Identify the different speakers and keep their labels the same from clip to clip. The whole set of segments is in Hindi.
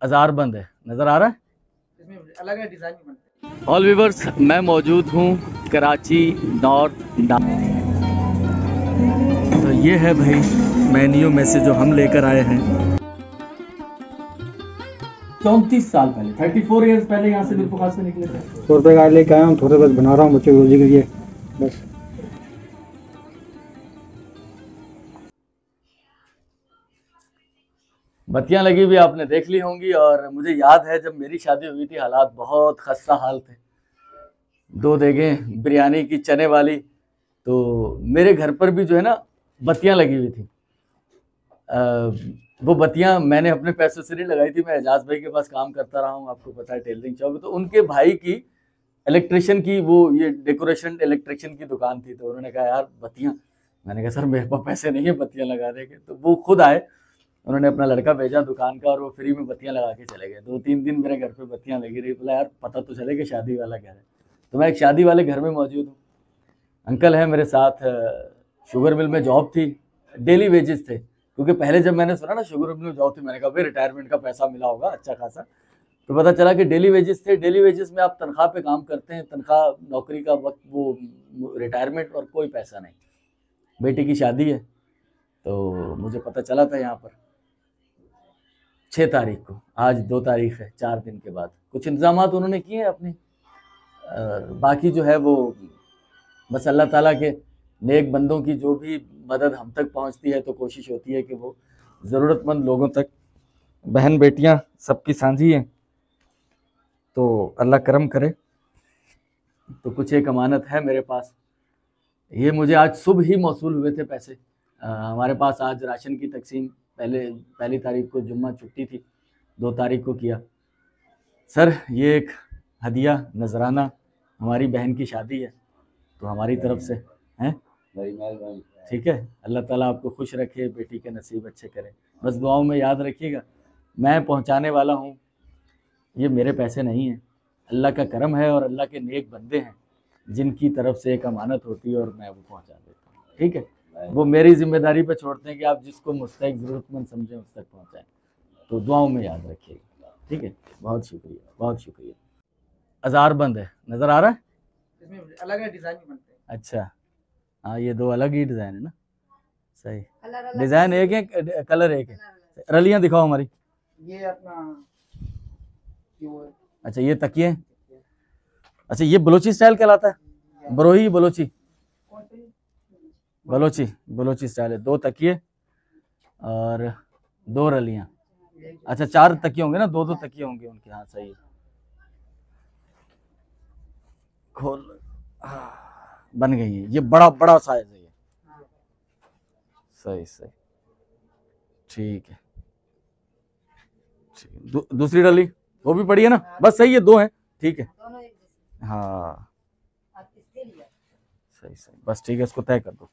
Speaker 1: अजार बंद है, नजर आ रहा है।
Speaker 2: इसमें अलग है डिजाइन भी बनते हैं।
Speaker 1: ऑल व्यूवर्स, मैं मौजूद हूँ कराची नॉर्थ। तो ये है भाई मेन्यू में से जो हम लेकर आए हैं। 34 साल पहले, 34 ईयर्स पहले यहाँ से बिल्कुल खास से निकले थे।
Speaker 3: 100 रुपये का लेके आया हूँ, थोड़े बस बना रहा हूँ बच्चों को रोजी के लिए बस।
Speaker 1: बत्तियां लगी हुई आपने देख ली होंगी। और मुझे याद है जब मेरी शादी हुई थी, हालात बहुत खस्ता हाल थे। 2 देगें बिरयानी की चने वाली। तो मेरे घर पर भी जो है ना बत्तियां लगी हुई थी। वो बत्तियां मैंने अपने पैसों से नहीं लगाई थी। मैं एजाज भाई के पास काम करता रहा हूँ, आपको पता है, टेलरिंग शॉप। तो उनके भाई की इलेक्ट्रिशियन की वो ये डेकोरेशन इलेक्ट्रिशियन की दुकान थी। तो उन्होंने कहा यार बत्तियां, मैंने कहा सर मेरे पास पैसे नहीं है बत्तियां लगाने के। तो वो खुद आए, उन्होंने अपना लड़का भेजा दुकान का और वो फ्री में बत्तियां लगा के चले गए। 2-3 दिन मेरे घर पे बत्तियां लगी रही। बोला यार पता तो चले कि शादी वाला घर है। तो मैं एक शादी वाले घर में मौजूद हूँ। अंकल है मेरे साथ, शुगर मिल में जॉब थी, डेली वेजेस थे। क्योंकि पहले जब मैंने सुना ना शुगर मिल में जॉब थी, मैंने कहा भाई रिटायरमेंट का पैसा मिला होगा अच्छा खासा। तो पता चला कि डेली वेजेस थे। डेली वेजेस में आप तनख्वाह पे काम करते हैं, तनख्वाह नौकरी का वक्त, वो रिटायरमेंट और कोई पैसा नहीं। बेटी की शादी है तो मुझे पता चला था यहाँ पर 6 तारीख को, आज 2 तारीख है, 4 दिन के बाद। कुछ इंतजाम उन्होंने किए हैं अपनी, बाकी जो है वो बस अल्लाह ताला के नेक बंदों की जो भी मदद हम तक पहुंचती है तो कोशिश होती है कि वो ज़रूरतमंद लोगों तक, बहन बेटियां सबकी साझी हैं, तो अल्लाह करम करे। तो कुछ एक अमानत है मेरे पास। ये मुझे आज सुबह ही मौसूल हुए थे पैसे। हमारे पास आज राशन की तकसीम पहली तारीख को, जुम्मा छुट्टी थी, 2 तारीख को किया। सर ये एक हदिया नजराना, हमारी बहन की शादी है तो हमारी तरफ से हैं, ठीक है। अल्लाह ताला आपको खुश रखे, बेटी के नसीब अच्छे करे। बस दुआओं में याद रखिएगा। मैं पहुंचाने वाला हूं, ये मेरे पैसे नहीं हैं, अल्लाह का करम है और अल्लाह के नेक बंदे हैं जिनकी तरफ से एक अमानत होती है और मैं वो पहुंचा देता हूँ, ठीक है। वो मेरी जिम्मेदारी पे छोड़ते हैं कि आप जिसको मुस्तहिक ज़रूरतमंद समझें उस तक पहुँचाएँ। तो दुआओं में याद रखिएगा, ठीक है। बहुत शुक्रिया, बहुत शुक्रिया। अजार बंद है, नज़र आ रहा है।
Speaker 2: इसमें अलग है डिजाइन भी बनते हैं।
Speaker 1: अच्छा हाँ, ये 2 अलग ही डिज़ाइन है ना, सही। डिज़ाइन एक है, कलर एक है। रलियाँ दिखाओ हमारी।
Speaker 2: ये अपना वो
Speaker 1: अच्छा ये तकिए, अच्छा ये बलोची स्टाइल कहलाता है, बरोही बलोची, बलोची स्टाइल है। 2 तकिए और 2 रलियाँ। अच्छा 4 तकिए होंगे ना, 2-2 तकिए होंगे उनके। हाँ सही है, खोल, बन गई है। ये बड़ा बड़ा साइज है ये, सही सही, ठीक है। दूसरी डली वो भी पड़ी है ना, बस सही है, 2 हैं, ठीक है। हाँ सही सही, बस ठीक है, इसको तय कर दो।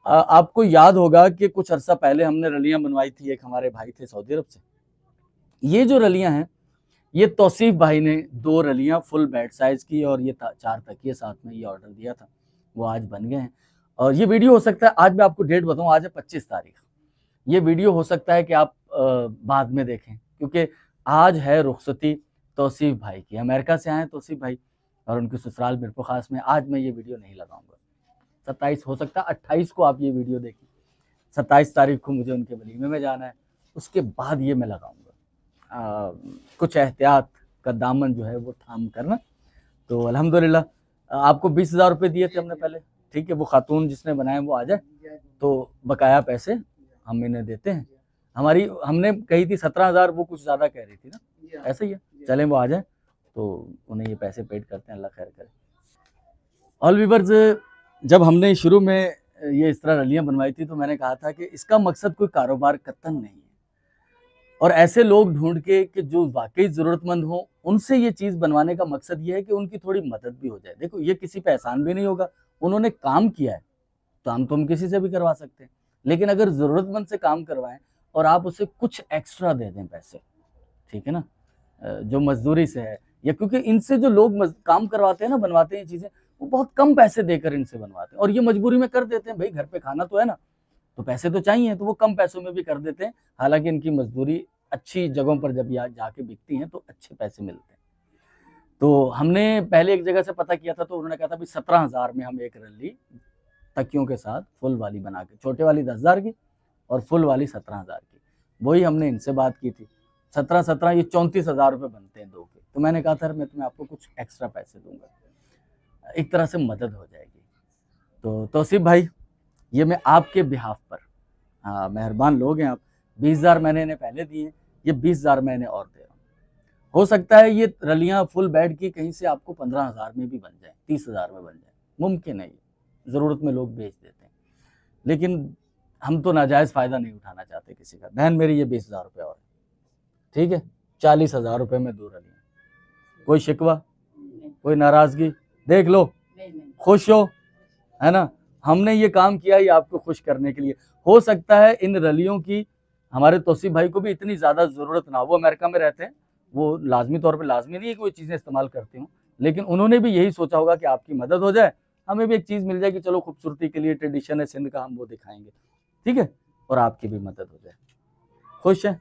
Speaker 1: आपको याद होगा कि कुछ अरसा पहले हमने रलियां बनवाई थी, एक हमारे भाई थे सऊदी अरब से। ये जो रलियां हैं, ये तौसीफ भाई ने 2 रलियां फुल बेड साइज की और ये 4 तकिए साथ में ये ऑर्डर दिया था, वो आज बन गए हैं। और ये वीडियो हो सकता है, आज मैं आपको डेट बताऊं, आज है 25 तारीख। ये वीडियो हो सकता है कि आप बाद में देखें, क्योंकि आज है रुखसती तौसीफ भाई की। अमेरिका से आए तौसीफ भाई और उनके ससुराल मिरपुर खास में। आज मैं ये वीडियो नहीं लगाऊंगा। 27 हो सकता है 28 को आप ये वीडियो देखें। 27 तारीख को मुझे उनके वलीमे में जाना है, उसके बाद ये मैं लगाऊंगा। कुछ एहतियात का दामन जो है वो थाम करना। तो अल्हम्दुलिल्लाह आपको 20,000 रुपये दिए थे हमने पहले, ठीक है। वो खातून जिसने बनाए वो आ जाए तो बकाया पैसे हम इन्हें देते हैं। हमने कही थी 17,000, वो कुछ ज़्यादा कह रही थी ना, ऐसे ही है। चलें वो आ जाए तो उन्हें ये पैसे पेड करते हैं, अल्लाह खैर करे। ऑल व्यूअर्स, जब हमने शुरू में ये इस तरह रलियाँ बनवाई थी तो मैंने कहा था कि इसका मकसद कोई कारोबार कतन नहीं है, और ऐसे लोग ढूंढ के कि जो वाकई ज़रूरतमंद हो उनसे ये चीज़ बनवाने का मकसद ये है कि उनकी थोड़ी मदद भी हो जाए। देखो ये किसी पे एहसान भी नहीं होगा, उन्होंने काम किया है, काम तो हम किसी से भी करवा सकते हैं, लेकिन अगर ज़रूरतमंद से काम करवाएं और आप उसे कुछ एक्स्ट्रा दे दें पैसे, ठीक है ना, जो मजदूरी से है, या क्योंकि इनसे जो लोग काम करवाते हैं ना, बनवाते हैं चीज़ें, वो बहुत कम पैसे देकर इनसे बनवाते हैं और ये मजबूरी में कर देते हैं, भाई घर पे खाना तो है ना। तो पैसे तो चाहिए, तो वो कम पैसों में भी कर देते हैं। हालांकि इनकी मजदूरी अच्छी जगहों पर जब यहाँ जाके बिकती हैं तो अच्छे पैसे मिलते हैं। तो हमने पहले एक जगह से पता किया था, तो उन्होंने कहा था भी 17,000 में हम एक रल्ली तकियों के साथ फुल वाली बना के, छोटे वाली 10,000 की और फुल वाली 17,000 की, वही हमने इनसे बात की थी। 17 ये 34,000 रुपये बनते हैं 2 के। तो मैंने कहा था मैं तुम्हें आपको कुछ एक्स्ट्रा पैसे दूंगा, एक तरह से मदद हो जाएगी। तो तौसीफ भाई, ये मैं आपके बिहाफ पर, हाँ मेहरबान लोग हैं आप, 20,000 मैंने इन्हें पहले दिए हैं, ये 20,000 मैं इन्हें और दे रहा हूँ। हो सकता है ये रलियाँ फुल बेड की कहीं से आपको 15,000 में भी बन जाए, 30,000 में बन जाए, मुमकिन है, ये ज़रूरत में लोग बेच देते हैं, लेकिन हम तो नाजायज़ फ़ायदा नहीं उठाना चाहते किसी का। बहन मेरी ये 20,000 रुपये और, ठीक है, 40,000 रुपये में 2 रलियाँ। कोई शिकवा, कोई नाराज़गी, देख लो, खुश हो, है ना। हमने ये काम किया ही आपको खुश करने के लिए। हो सकता है इन रलियों की हमारे तौसीफ भाई को भी इतनी ज़्यादा ज़रूरत ना हो, वो अमेरिका में रहते हैं, वो लाजमी तौर पे लाजमी नहीं है कि वो चीज़ें इस्तेमाल करते हों, लेकिन उन्होंने भी यही सोचा होगा कि आपकी मदद हो जाए, हमें भी एक चीज़ मिल जाए कि चलो खूबसूरती के लिए ट्रेडिशन है सिंध का, हम वो दिखाएंगे, ठीक है, और आपकी भी मदद हो जाए। खुश है,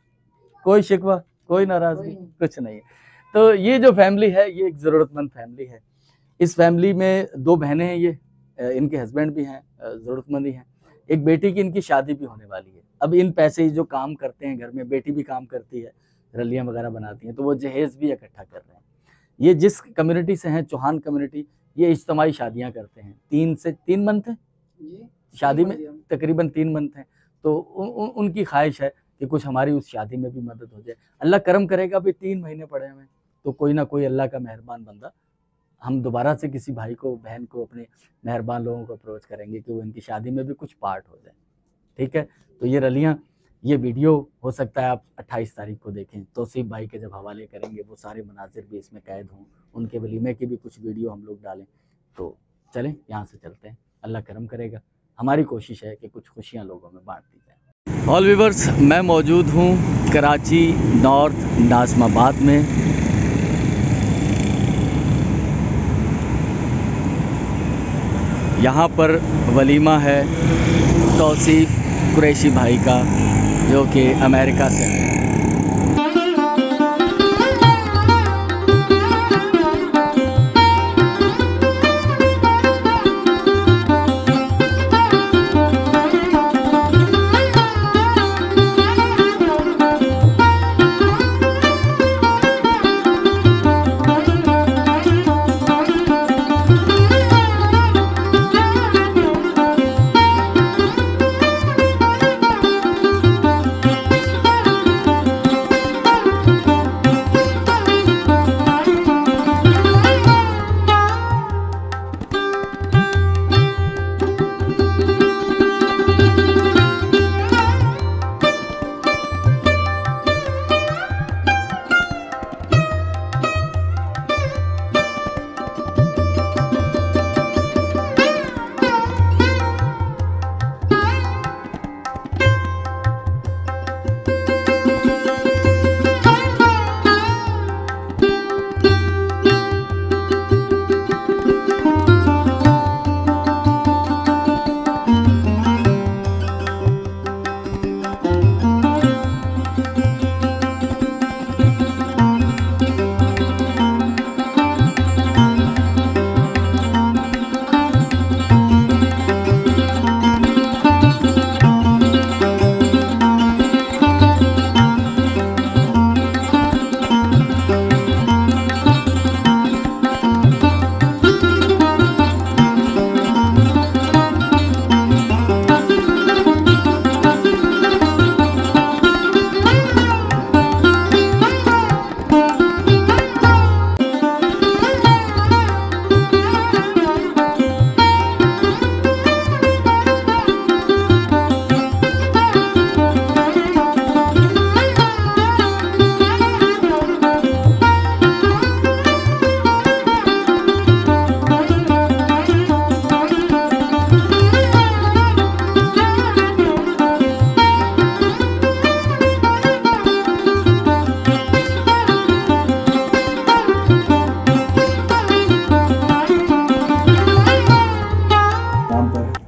Speaker 1: कोई शिकवा, कोई नाराज़गी, कुछ नहीं है। तो ये जो फैमिली है ये एक ज़रूरतमंद फैमिली है। इस फैमिली में 2 बहनें हैं, ये इनके हस्बैंड भी हैं, ज़रूरतमंद ही हैं। एक बेटी की इनकी शादी भी होने वाली है। अब इन पैसे जो काम करते हैं घर में, बेटी भी काम करती है, रलियाँ वगैरह बनाती हैं, तो वो जहेज़ भी इकट्ठा कर रहे हैं। ये जिस कम्युनिटी से हैं, चौहान कम्युनिटी, ये इज्तिमाई शादियाँ करते हैं। 3 मंथ हैं शादी में, तकरीबन 3 मंथ हैं। तो उनकी ख्वाहिश है कि कुछ हमारी उस शादी में भी मदद हो जाए। अल्लाह करम करेगा, भी 3 महीने पड़े हमें, तो कोई ना कोई अल्लाह का मेहरबान बंदा, हम दोबारा से किसी भाई को, बहन को, अपने मेहरबान लोगों को अप्रोच करेंगे कि वो इनकी शादी में भी कुछ पार्ट हो जाए, ठीक है। तो ये रलियाँ, ये वीडियो हो सकता है आप 28 तारीख को देखें, तौसीफ भाई के जब हवाले करेंगे वो सारे मनाजिर भी इसमें कैद हों, उनके वलीमे की भी कुछ वीडियो हम लोग डालें। तो चलें यहाँ से चलते हैं, अल्लाह करम करेगा। हमारी कोशिश है कि कुछ खुशियाँ लोगों में बांट दी जाए। ऑल व्यूअर्स, मैं मौजूद हूँ कराची नॉर्थ नाज़िमाबाद में। यहाँ पर वलीमा है तौसीफ कुरैशी भाई का, जो कि अमेरिका से है।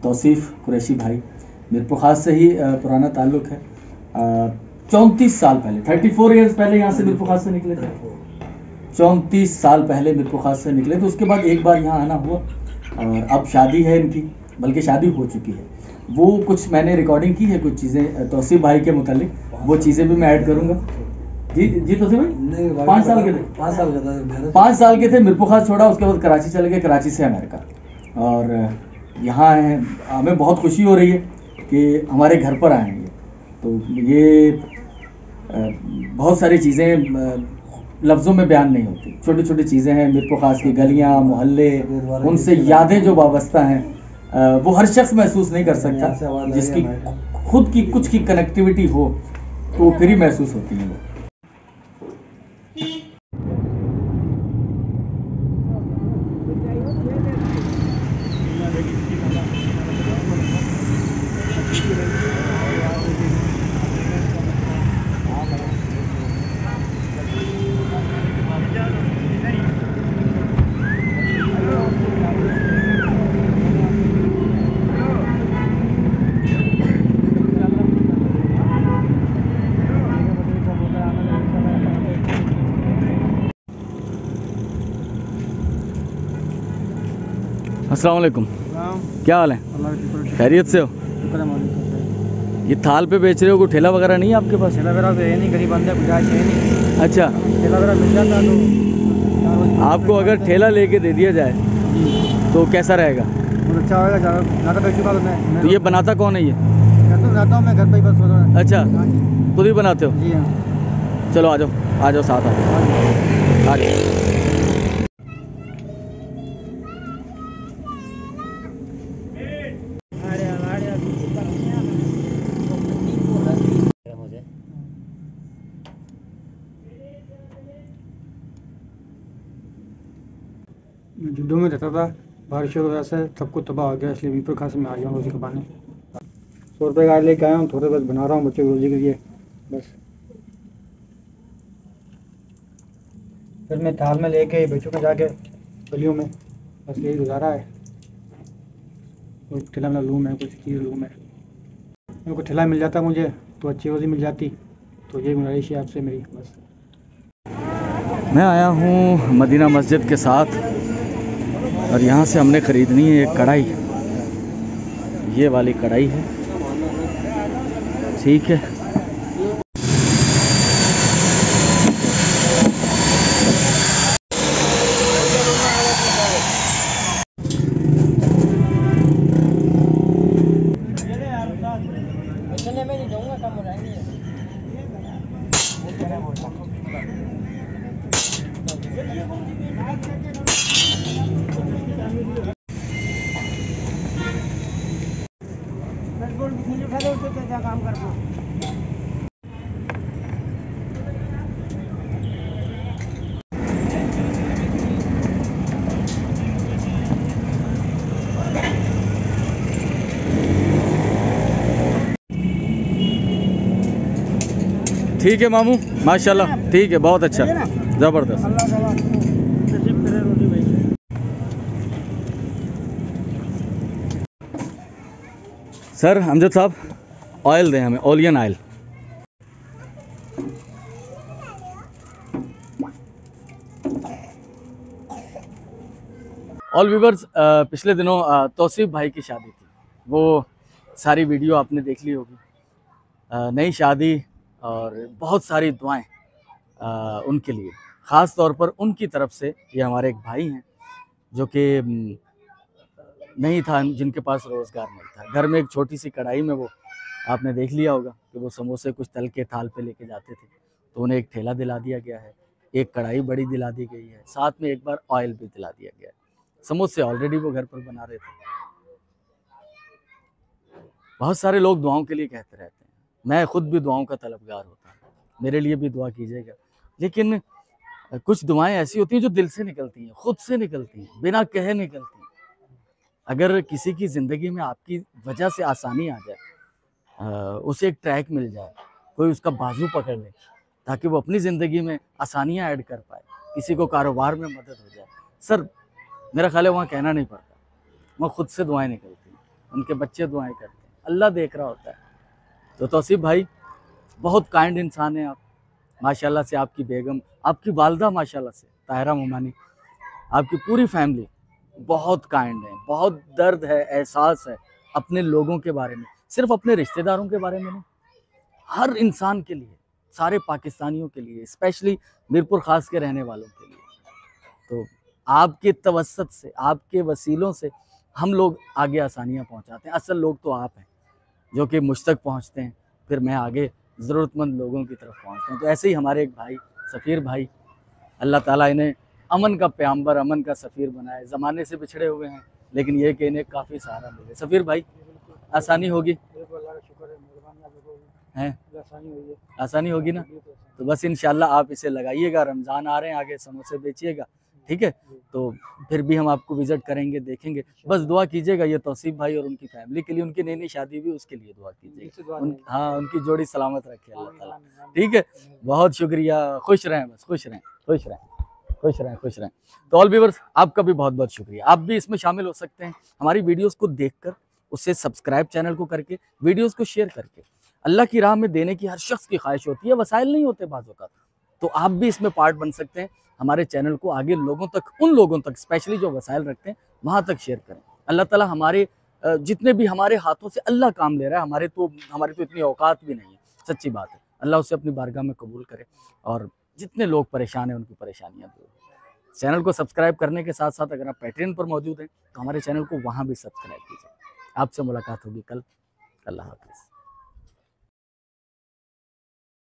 Speaker 1: तौसीफ कुरैशी भाई, मीरपुर खास से ही पुराना ताल्लुक है। 34 साल पहले, 34 ईयर्स पहले यहाँ से मीरपुर खास से निकले थे। 34 साल पहले मीरपुर खास से निकले, तो उसके बाद एक बार यहाँ आना हुआ और अब शादी है इनकी, बल्कि शादी हो चुकी है। वो कुछ मैंने रिकॉर्डिंग की है, कुछ चीज़ें तौसीफ भाई के मुतालिक, वो चीज़ें भी मैं ऐड करूँगा। जी तौसीफ भाई, 5 साल के थे, 5 साल के थे, मीरपुर खास छोड़ा, उसके बाद कराची चले गए, कराची से अमेरिका, और यहाँ हैं। हमें बहुत खुशी हो रही है कि हमारे घर पर आए हैं। तो ये बहुत सारी चीज़ें लफ्ज़ों में बयान नहीं होती, छोटी छोटी चीज़ें हैं। मीरपुर खास की गलियाँ, मोहल्ले, उनसे यादें जो वाबस्ता हैं, वो हर शख्स महसूस नहीं कर सकता। जिसकी खुद की कुछ की कनेक्टिविटी हो तो वो फिर ही महसूस होती है। अस्सलाम वालेकुम, क्या हाल है? खैरियत से हो? ये थाल पे बेच रहे हो, कोई ठेला वगैरह नहीं है आपके पास?
Speaker 3: ठेला वगैरह तो है नहीं, गरीब बंदे, गुजाइश है नहीं।
Speaker 1: अच्छा,
Speaker 3: ठेला वगैरह मिल जाता तो
Speaker 1: आपको अगर ठेला लेके दे दिया जाए तो कैसा रहेगा?
Speaker 3: बहुत अच्छा होगा। ज़्यादा बेच चुका तो मैं
Speaker 1: तो ये बनाता कौन है ये?
Speaker 3: घर तो जाता हूँ मैं, घर पर ही बस थोड़ा।
Speaker 1: अच्छा,
Speaker 3: हाँ जी,
Speaker 1: खुद ही बनाते हो?
Speaker 3: जी हाँ।
Speaker 1: चलो आ जाओ साथ आ जाओ।
Speaker 3: मैं जुड्डू में रहता था, बारिश की वजह से सब कुछ तबाह हो गया, इसलिए मीरपुर खास में आ गया हूँ रोज़ी कमाने। 100 रुपये का लेके आया हूँ, थोड़े बस बना रहा हूँ बच्चों की रोज़ी के लिए बस। फिर मैं थाल में लेके बेचूँगा जाके गलियों में, बस यही गुजारा है। कोई ठेला में लूँ मैं, कुछ चीज़ लूँ मैं, मेरे को ठेला मिल जाता मुझे तो अच्छी रोज़ी मिल जाती। तो ये गुजारिश है आपसे मेरी बस।
Speaker 1: मैं आया हूँ मदीना मस्जिद के साथ और यहाँ से हमने ख़रीदनी है एक कढ़ाई। ये वाली कढ़ाई है, ठीक है। ठीक है मामू, माशाल्लाह, ठीक है, बहुत अच्छा, ज़बरदस्त। सर अमजद साहब, ऑयल दें हमें, ओलियन ऑयल। ऑल व्यूवर्स, पिछले दिनों तौसीफ भाई की शादी थी, वो सारी वीडियो आपने देख ली होगी। नई शादी और बहुत सारी दुआएं उनके लिए, ख़ास तौर पर उनकी तरफ से। ये हमारे एक भाई हैं जो कि नहीं था, जिनके पास रोज़गार नहीं था। घर में एक छोटी सी कढ़ाई में, वो आपने देख लिया होगा कि वो समोसे कुछ तल के थाल पे लेके जाते थे, तो उन्हें एक ठेला दिला दिया गया है, एक कढ़ाई बड़ी दिला दी गई है, साथ में एक बार ऑयल भी दिला दिया गया है। समोसे ऑलरेडी वो घर पर बना रहे थे। बहुत सारे लोग दुआओं के लिए कहते रहते हैं, मैं खुद भी दुआओं का तलबगार होता हूँ, मेरे लिए भी दुआ कीजिएगा। लेकिन कुछ दुआएं ऐसी होती हैं जो दिल से निकलती हैं, खुद से निकलती हैं, बिना कहे निकलती हैं। अगर किसी की ज़िंदगी में आपकी वजह से आसानी आ जाए, उसे एक ट्रैक मिल जाए, कोई उसका बाजू पकड़ ले ताकि वो अपनी ज़िंदगी में आसानियाँ ऐड कर पाए, किसी को कारोबार में मदद हो जाए, सर मेरा ख्याल है वहाँ कहना नहीं पड़ता, वहाँ खुद से दुआएं निकलती हैं, उनके बच्चे दुआएं करते हैं, अल्लाह देख रहा होता है। तो तौसीफ भाई बहुत काइंड इंसान है आप, माशाल्लाह से आपकी बेगम, आपकी वालदा माशाल्लाह से ताहिरा मोमानी, आपकी पूरी फैमिली बहुत काइंड है, बहुत दर्द है, एहसास है अपने लोगों के बारे में, सिर्फ अपने रिश्तेदारों के बारे में नहीं, हर इंसान के लिए, सारे पाकिस्तानियों के लिए, स्पेशली मीरपुर खास के रहने वालों के लिए। तो आपके तवस्सुत से, आपके वसीलों से हम लोग आगे आसानियाँ पहुँचाते हैं। असल लोग तो आप हैं जो कि मुझ तक पहुँचते हैं, फिर मैं आगे ज़रूरतमंद लोगों की तरफ पहुँचता हूँ। तो ऐसे ही हमारे एक भाई सफ़ीर भाई, अल्लाह ताला इन्हें अमन का पैगंबर, अमन का सफ़ीर बनाए। ज़माने से बिछड़े हुए हैं लेकिन ये कि इन्हें काफ़ी सहारा मिले। सफ़ीर भाई आसानी होगी हैं, आसानी होगी ना? तो बस इंशाल्लाह आप इसे लगाइएगा, रमज़ान आ रहे हैं, आगे समोसे बेचिएगा, ठीक है? तो फिर भी हम आपको विज़िट करेंगे, देखेंगे। बस दुआ कीजिएगा ये तौसीफ भाई और उनकी फैमिली के लिए, उनकी नई-नई शादी हुई उसके लिए दुआ कीजिएगा। हाँ, उनकी जोड़ी सलामत रखे अल्लाह ताला, ठीक है? बहुत शुक्रिया, खुश रहें, बस खुश रहें, खुश रहें, खुश रहें, खुश रहें। तो ऑल व्यूअर्स आपका भी बहुत-बहुत शुक्रिया। आप भी इसमें शामिल हो सकते हैं हमारी वीडियोज़ को देखकर, उससे सब्सक्राइब चैनल को करके, वीडियोज़ को शेयर करके। अल्लाह की राह में देने की हर शख्स की ख्वाहिश होती है, वसाइल नहीं होते बाज़ औक़ात। तो आप भी इसमें पार्ट बन सकते हैं। हमारे चैनल को आगे लोगों तक, उन लोगों तक स्पेशली जो वसाइल रखते हैं, वहाँ तक शेयर करें। अल्लाह ताला हमारे जितने भी हमारे हाथों से अल्लाह काम ले रहा है, हमारी तो इतनी औकात भी नहीं है, सच्ची बात है। अल्लाह उसे अपनी बारगाह में कबूल करे और जितने लोग परेशान हैं उनकी परेशानियाँ दूर हो। चैनल को सब्सक्राइब करने के साथ साथ अगर आप पैट्रियन पर मौजूद हैं तो हमारे चैनल को वहाँ भी सब्सक्राइब कीजिए। आपसे मुलाकात होगी कल। अल्लाह हाफ़िज़।